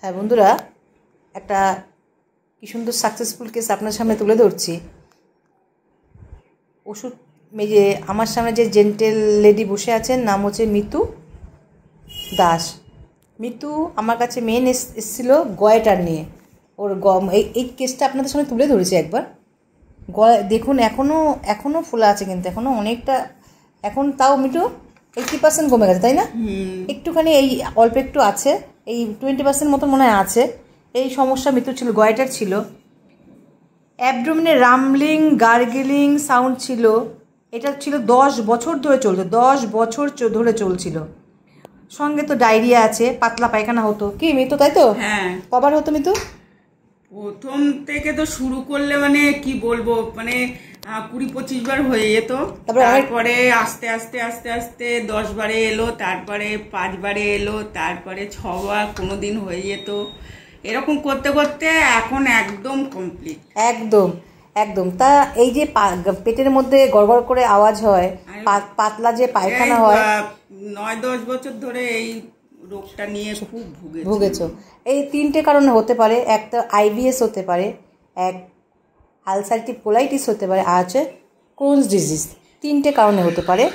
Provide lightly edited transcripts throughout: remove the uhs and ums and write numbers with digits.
হ্যাঁ বন্ধুরা, একটা কি সুন্দর সাকসেসফুল কেস আপনার সামনে তুলে ধরছি। ওষুধ যে আমার সামনে যে জেন্টেল লেডি বসে আছেন, নাম হচ্ছে মিতু দাস। মিতু আমার কাছে মেন এসেছিল গয়টার নিয়ে। ওর এই কেসটা আপনাদের সামনে তুলে ধরেছি একবার। দেখুন এখনও ফোলা আছে, কিন্তু এখনও অনেকটা, এখন তাও মিতু 80% কমে গেছে, তাই না? একটুখানি এই অল্প একটু আছে, এই 20% মতো মনে হয় আছে। এই সমস্যা মিতু ছিল, গয়টার ছিল। অ্যাবডোমেনে রামলিং গার্গেলিং সাউন্ড ছিল। এটা ছিল 10 বছর ধরে চলছে, 10 বছর ধরে চলছিল। সঙ্গে তো ডায়রিয়া আছে, পাতলা পায়খানা হতো। কি মিতু, তাই তো? হ্যাঁ। কবার হতো মিতু? প্রথম থেকে তো শুরু করলে মানে কি বলবো, মানে 20-25 বার হয়ে যেত। তারপরে আস্তে আস্তে আস্তে আস্তে 10 বারে এলো, তারপরে 5 বারে এলো, তারপরে 6 বার কোনোদিন হয়ে যেত। এরকম করতে করতে এখন একদম কমপ্লিট। একদম একদম। তা এই যে পেটের মধ্যে গড়গড় করে আওয়াজ হয়, পাতলা যে পায়খানা হয়, 9-10 বছর ধরে এই রোগটা নিয়ে খুব ভুগেছো। এই 3টে কারণে হতে পারে। একটা আইবিএস হতে পারে, এক আলসারেটিভ কোলাইটিস হতে পারে, আর আছে ক্রোনস ডিজিজ। 3টে কারণে হতে পারে।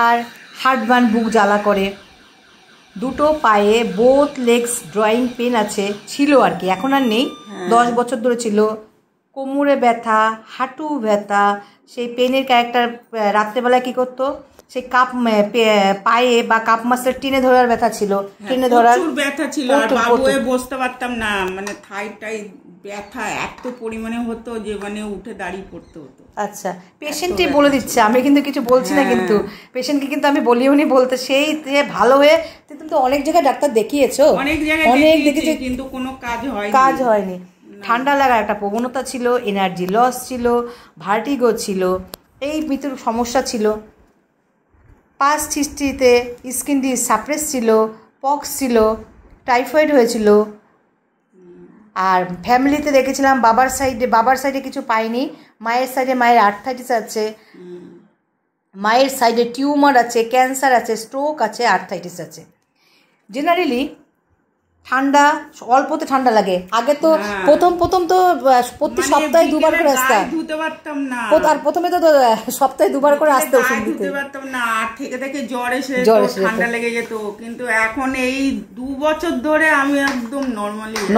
আর হার্টবার্ন, বুক জ্বালা করে। দুটো পায়ে বোথ লেগস ড্রয়িং পেন আছে, ছিল আর কি, এখন আর নেই। 10 বছর ধরে ছিল। কোমরে ব্যথা, হাঁটু ব্যথা। সেই পেনের ক্যারেক্টার রাত্রেবেলায় কী করতো, সেই কাপ পায়ে বা কাপ মাসের টেনে ধরার ব্যথা ছিল, টেনে ধরার ব্যথা ছিল। আর বাবুয়ে বসতে পারতাম না, মানে থাইটাই ব্যথা এত পরিমাণে হতো যে মানে উঠে দাঁড়িয়ে পড়তে হতো। আচ্ছা, পেশেন্টই বলে দিচ্ছে, আমি কিন্তু কিছু বলছি না, কিন্তু পেশেন্টকে কিন্তু আমি বলিও নি বলতে। সেই ভালো হয়ে তুমি তো অনেক জায়গায় ডাক্তার দেখিয়েছো, অনেক দেখেছি, কিন্তু কোনো কাজ হয়নি। ঠান্ডা লাগার একটা প্রবণতা ছিল, এনার্জি লস ছিল, ভার্টিগো ছিল, এই মিতুর সমস্যা ছিল। পাস্ট হিস্ট্রিতে স্কিন ডিজিজ সাপ্রেস ছিল, পক্স ছিল, টাইফয়েড হয়েছিল। আর ফ্যামিলিতে দেখেছিলাম বাবার সাইডে কিছু পাইনি। মায়ের সাইডে মায়ের আর্থ্রাইটিস আছে, মায়ের সাইডে টিউমার আছে, ক্যান্সার আছে, স্ট্রোক আছে, আর্থ্রাইটিস আছে। জেনারেলি ঠান্ডা, অল্পতে ঠান্ডা লাগে। আগে তো প্রথম তো প্রতি সপ্তাহে 2 বার করে আসতাম, ধুতে পারতাম না। আর প্রথমে তো সপ্তাহে 2 বার করে আসতে ওষুধ দিতে পারতাম না, আর থেকে জ্বর এসে ঠান্ডা লেগে যেত। কিন্তু এখন এই 2 বছর ধরে আমি একদম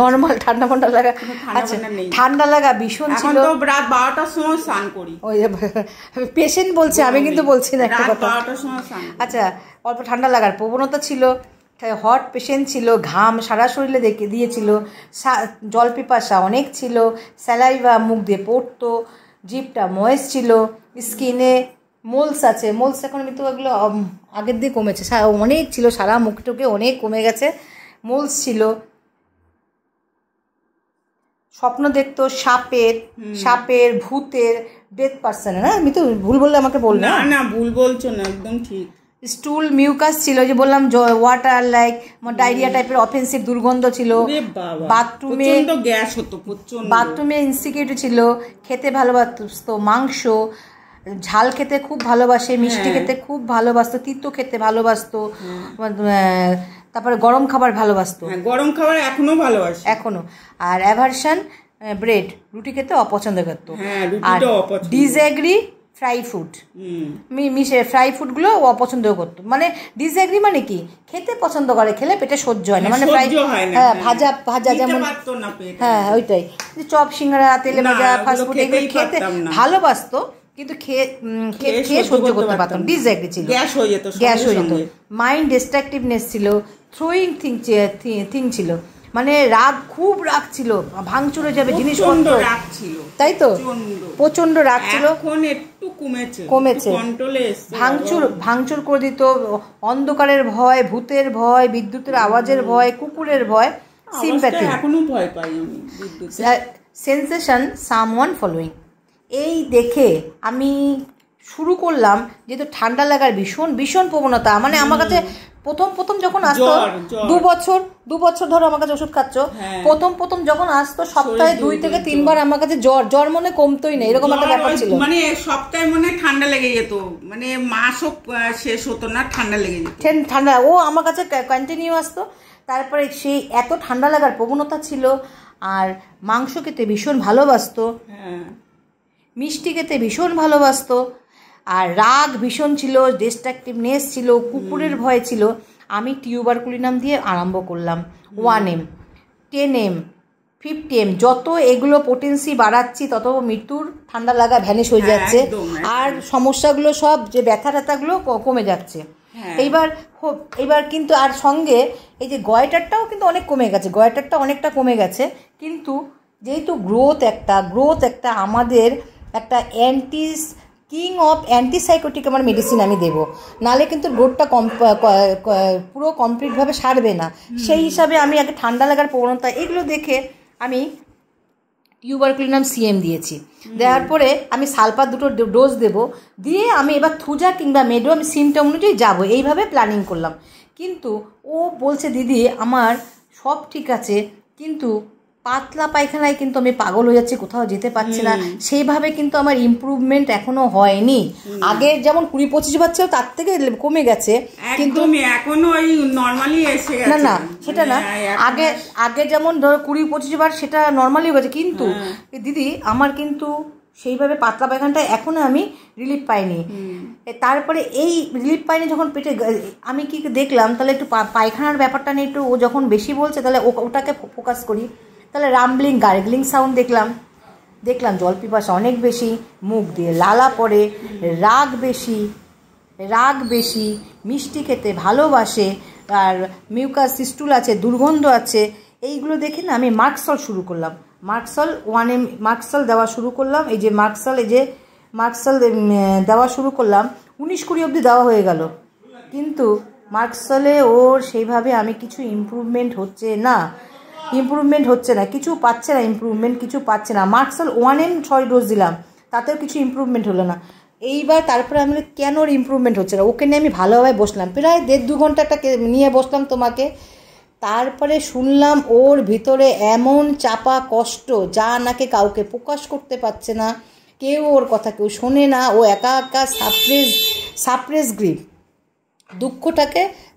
নর্মাল ঠান্ডা লাগা। আচ্ছা, ঠান্ডা লাগা ভীষণ ছিল। তো রাত 12টার সময় স্নান করি। ওই পেশেন্ট বলছে, আমি কিন্তু বলছি না একটা কথা। 12টার সময় স্নান। আচ্ছা, অল্প ঠান্ডা লাগার প্রবণতা ছিল, হট পেশেন্ট ছিল, ঘাম সারা শরীরে দিয়েছিল, জল পিপাসা অনেক ছিল, স্যালাইভা মুখ দিয়ে পড়তো, জিভটা ময়েস্ট ছিল, স্কিনে মোলস আছে। মোলস এখন কিন্তু ওগুলো আগের দিয়ে কমেছে, অনেক ছিল, সারা মুখটুকে অনেক কমে গেছে, মোলস ছিল। স্বপ্ন দেখতো সাপের, ভূতের, ডেথ পার্সনের। হ্যাঁ, আমি তো ভুল বললে আমাকে বল না। না, ভুল বলছো না, একদম ঠিক। স্টুল মিউকাস ছিল, যে বললাম ওয়াটার লাইক ডায়রিয়া টাইপের অফেন্সিভ দুর্গন্ধ ছিল। বাথরুমে গ্যাস হতো প্রচন্ড। বাথরুমে ইনসিকিউরিটি ছিল। খেতে ভালোবাসতো মাংস, ঝাল খেতে খুব ভালোবাসে, মিষ্টি খেতে খুব ভালোবাসতো, তিতো খেতে ভালোবাসতো, তারপরে গরম খাবার ভালোবাসতো। গরম খাবার এখনো ভালোবাসে, এখনো। আর অ্যাভারশন ব্রেড, রুটি খেতে অপছন্দ করতো। আর ডিসএগ্রি ফ্রাই ফুড, ফ্রাই ফুডগুলো ও অপছন্দ করতো। মানে ডিসএগ্রি মানে কি, খেতে পছন্দ করে, খেলে পেটে সহ্য হয় না, মানে ফ্রাই, হ্যাঁ, ভাজা যেমন, হ্যাঁ ওইটাই। চপ, সিঙ্গারা, তেলে ভাজা, ফাস্টফুড এগুলো খেতে ভালোবাসতো, কিন্তু খেয়ে সহ্য করতে পারতাম। ডিসএগ্রি ছিল, গ্যাস হয়ে যেত। মাইন্ড ডিস্ট্রাকটিভনেস ছিল, থ্রোয়িং থিং ছিল, মানে খুব রাগ ছিল, ভাঙচুরে যাবে জিনিসপত্র, তাই তো, প্রচন্ড রাগ ছিল। এখন একটু কমেছে, ভাঙচুর করে দিত। অন্ধকারের ভয়, ভূতের ভয়, বিদ্যুতের আওয়াজের ভয়, কুকুরের ভয়, সিম্প্যাথি, এখনো ভয় পাই আমি। Sensation someone following. এই দেখে আমি শুরু করলাম, যেহেতু ঠান্ডা লাগার ভীষণ প্রবণতা, মানে আমার কাছে প্রথম যখন আসতো 2 বছর ধরো আমার কাছে ওষুধ খাচ্ছ, প্রথম যখন আসতো সপ্তাহে 2 থেকে 3 বার আমার কাছে জ্বর মনে কমতোই না, এরকম একটা ব্যাপার ছিল। মানে সপ্তাহে মনে ঠান্ডা লেগে যেত, মানে মাসও শেষ হতো না, ঠান্ডা লেগে যেত। ঠান্ডা ও আমার কাছে কন্টিনিউ আসতো। তারপরে সেই এত ঠান্ডা লাগার প্রবণতা ছিল, আর মাংস খেতে ভীষণ ভালোবাসতো, মিষ্টি খেতে ভীষণ ভালোবাসতো, আর রাগ ভীষণ ছিল, ডিস্ট্রাকটিভনেস ছিল, কুকুরের ভয় ছিল। আমি টিউবারকুলিনাম দিয়ে আরম্ভ করলাম, 1M, 10M, 50M, যত এগুলো পোটেন্সি বাড়াচ্ছি তত মৃত্যুর ঠান্ডা লাগা ভ্যানিশ হয়ে যাচ্ছে, আর সমস্যাগুলো সব যে ব্যথা ট্যাথাগুলো কমে যাচ্ছে। এইবার কিন্তু আর সঙ্গে এই যে গয়টারটাও কিন্তু অনেক কমে গেছে, গয়টারটা অনেকটা কমে গেছে। কিন্তু যেহেতু গ্রোথ একটা আমাদের একটা কিং অফ অ্যান্টিসাইকোটিক আমার মেডিসিন আমি দেবো, নাহলে কিন্তু গ্রোথটা পুরো কমপ্লিটভাবে সারবে না। সেই হিসাবে আমি আগে ঠান্ডা লাগার প্রবণতা এগুলো দেখে আমি টিউবারকুলিনাম CM দিয়েছি। দেওয়ার পরে আমি সালফার 2টো ডোজ দেবো, দিয়ে আমি এবার থুজা কিংবা মেডো আমি সিমটম অনুযায়ী যাবো, এইভাবে প্ল্যানিং করলাম। কিন্তু ও বলছে দিদি আমার সব ঠিক আছে, কিন্তু পাতলা পায়খানায় কিন্তু আমি পাগল হয়ে যাচ্ছি, কোথাও যেতে পারছি না, সেইভাবে কিন্তু আমার ইমপ্রুভমেন্ট এখনো হয়নি। আগে যেমন 20-25 বার ছিল তার থেকে কমে গেছে, কিন্তু এখনো ওই নরমালি এসে গেছে। না সেটা না, আগে যেমন ধরো 20-25 বার সেটা নরমালি হয়েছে, কিন্তু দিদি আমার কিন্তু সেইভাবে পাতলা পায়খানাটা এখনো আমি রিলিফ পাইনি। তারপরে এই রিলিফ পাইনি যখন পেটে আমি কি দেখলাম, তাহলে একটু পায়খানার ব্যাপারটা নিয়ে একটু, ও যখন বেশি বলছে তাহলে ওটাকে ফোকাস করি। তাহলে রাম্বলিং গার্গলিং সাউন্ড দেখলাম জল পিপাসা অনেক বেশি, মুখ দিয়ে লালা পড়ে, রাগ বেশি, মিষ্টি খেতে ভালোবাসে, আর মিউকাস সিস্টুল আছে, দুর্গন্ধ আছে। এইগুলো দেখে না আমি মার্কসল শুরু করলাম, মার্কসল 1M মার্কসল দেওয়া শুরু করলাম। এই যে মার্কসল দেওয়া শুরু করলাম, 19-20 অবধি দেওয়া হয়ে গেল, কিন্তু মার্কসলে ওর সেইভাবে আমি কিছু ইমপ্রুভমেন্ট হচ্ছে না, কিছু পাচ্ছে না, কিছু পাচ্ছে না। মার্কসল 1M 6 ডোজ দিলাম, তাতেও কিছু ইমপ্রুভমেন্ট হলো না। এইবার তারপরে আমি কেন ওর ইমপ্রুভমেন্ট হচ্ছে না, ওকে নিয়ে আমি ভালোভাবে বসলাম, প্রায় 1.5-2 ঘন্টা নিয়ে বসলাম তোমাকে। তারপরে শুনলাম ওর ভিতরে এমন চাপা কষ্ট, যা নাকি কাউকে প্রকাশ করতে পারছে না, কেউ ওর কথা কেউ শোনে না, ও একা সাপ্রেস গ্রিপ,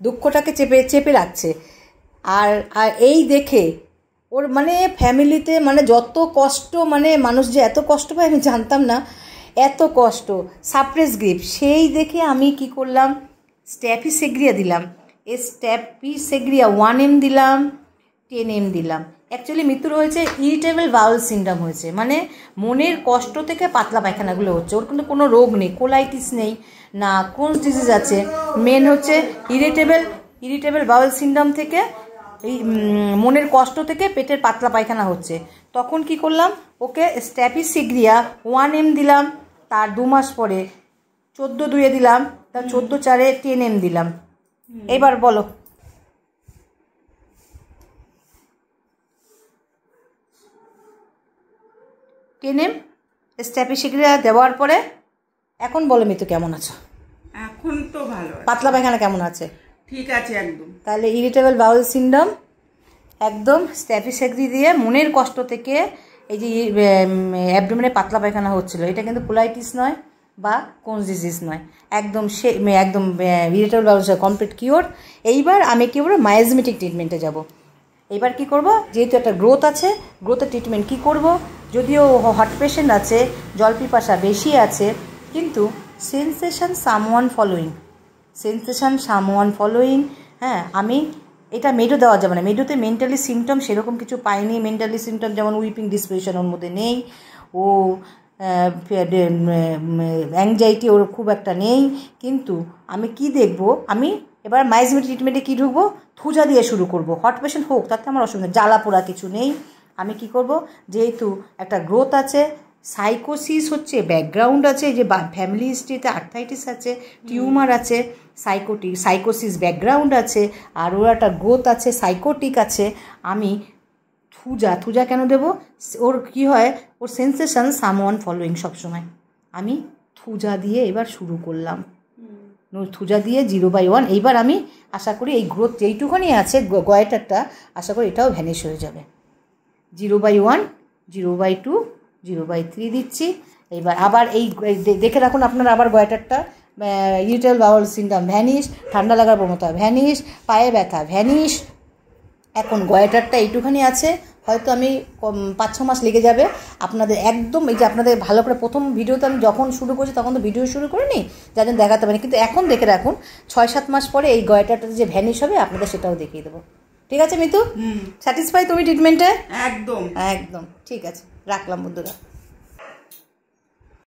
দুঃখটাকে চেপে রাখছে। আর এই দেখে ওর মানে ফ্যামিলিতে মানে যত কষ্ট, মানে মানুষ যে এত কষ্ট পায় আমি জানতাম না, এত কষ্ট, সাপ্রেস গ্রিপ। সেই দেখে আমি কি করলাম, স্ট্যাফিসেগ্রিয়া দিলাম, স্ট্যাফিসেগ্রিয়া 1M দিলাম, 10M দিলাম। অ্যাকচুয়ালি মৃত্যুর হয়েছে ইরিটেবল বাউল সিনড্রোম হয়েছে, মানে মনের কষ্ট থেকে পাতলা পায়খানাগুলো হচ্ছে। ওর কিন্তু কোনো রোগ নেই, কোলাইটিস নেই, না ক্রোনস ডিজিজ আছে, মেন হচ্ছে ইরিটেবল বাউল সিনড্রোম থেকে, এই মনের কষ্ট থেকে পেটের পাতলা পায়খানা হচ্ছে। তখন কি করলাম, ওকে স্ট্যাফিসেগ্রিয়া 1M দিলাম, তার 2 মাস পরে 14-2 দিলাম, তার 14-4 10M দিলাম। এবার বলো, টেনএম স্ট্যাফিসেগ্রিয়া দেওয়ার পরে এখন বলো মিতু কেমন আছো? এখন তো ভালো, পাতলা পায়খানা কেমন আছে? ঠিক আছে একদম। তাহলে ইরিটেবল বাউল সিনড্রোম একদম স্ট্যাফিসেগ্রি দিয়ে মনের কষ্ট থেকে, এই যে অ্যাবডোমেনে পাতলা পায়খানা হচ্ছিল, এটা কিন্তু কোলাইটিস নয় বা ক্রোনস ডিজিজ নয়, একদম ইরিটেবল বাউল কমপ্লিট কিওর। এইবার আমি কি করবো, মায়োজমেটিক ট্রিটমেন্টে যাব। এবার কি করব, যেহেতু একটা গ্রোথ আছে, গ্রোথের ট্রিটমেন্ট কি করব, যদিও হার্ট পেশেন্ট আছে, জল পিপাসা বেশি আছে, কিন্তু সেন্সেশন সামওয়ান ফলোয়িং, হ্যাঁ, আমি এটা মেডো দেওয়া যাবে না, মেডোতে মেন্টালি সিমটম সেরকম কিছু পাইনি। মেন্টালি সিমটম যেমন উইপিং ডিসপোজিশন ওর মধ্যে নেই, ও অ্যাংজাইটি ওর খুব একটা নেই। কিন্তু আমি কি দেখব, আমি এবার মায়োজমেটিক ট্রিটমেন্টে কী ঢুকবো, থুজা দিয়ে শুরু করব। হট পেশেন্ট হোক, তাতে আমার অসুবিধা, জ্বালা পোড়া কিছু নেই। আমি কি করব, যেহেতু একটা গ্রোথ আছে, সাইকোসিস হচ্ছে, ব্যাকগ্রাউন্ড আছে, যে ফ্যামিলি হিস্ট্রিতে আর্থাইটিস আছে, টিউমার আছে, সাইকোসিস ব্যাকগ্রাউন্ড আছে, আর ওর একটা গ্রোথ আছে, সাইকোটিক আছে। আমি থুজা কেন দেব, ওর কি হয়, ওর সেন্সেশন সামওয়ান ফলোয়িং সবসময়। আমি থুজা দিয়ে এবার শুরু করলাম, থুজা দিয়ে 0/1। এইবার আমি আশা করি এই গ্রোথ যেইটুখানি আছে গয়েটারটা, আশা করি এটাও ভ্যানিশ হয়ে যাবে। 0/1, 0/2, 0/3 দিচ্ছি। এইবার আবার এই দেখে রাখুন আপনারা, আবার গয়েটারটা ইরিটেবল বাউল সিনড্রোম ভ্যানিশ, ঠান্ডা লাগার প্রবণতা ভ্যানিশ, পায়ে ব্যথা ভ্যানিশ। এখন গয়েটারটা এইটুখানি আছে, হয়তো আমি 5-6 মাস লেগে যাবে আপনাদের একদম। এই যে আপনাদের ভালো করে প্রথম ভিডিওতে আমি যখন শুরু করছি তখন তো ভিডিও শুরু করিনি, যার জন্য দেখাতে পারি, কিন্তু এখন দেখে রাখুন 6-7 মাস পরে এই গয়েটারটা যে ভ্যানিশ হবে আপনাদের সেটাও দেখিয়ে দেবো। ঠিক আছে মিতু? স্যাটিসফাই তুমি ট্রিটমেন্টে? একদম একদম ঠিক আছে, রাখলাম বন্ধুরা।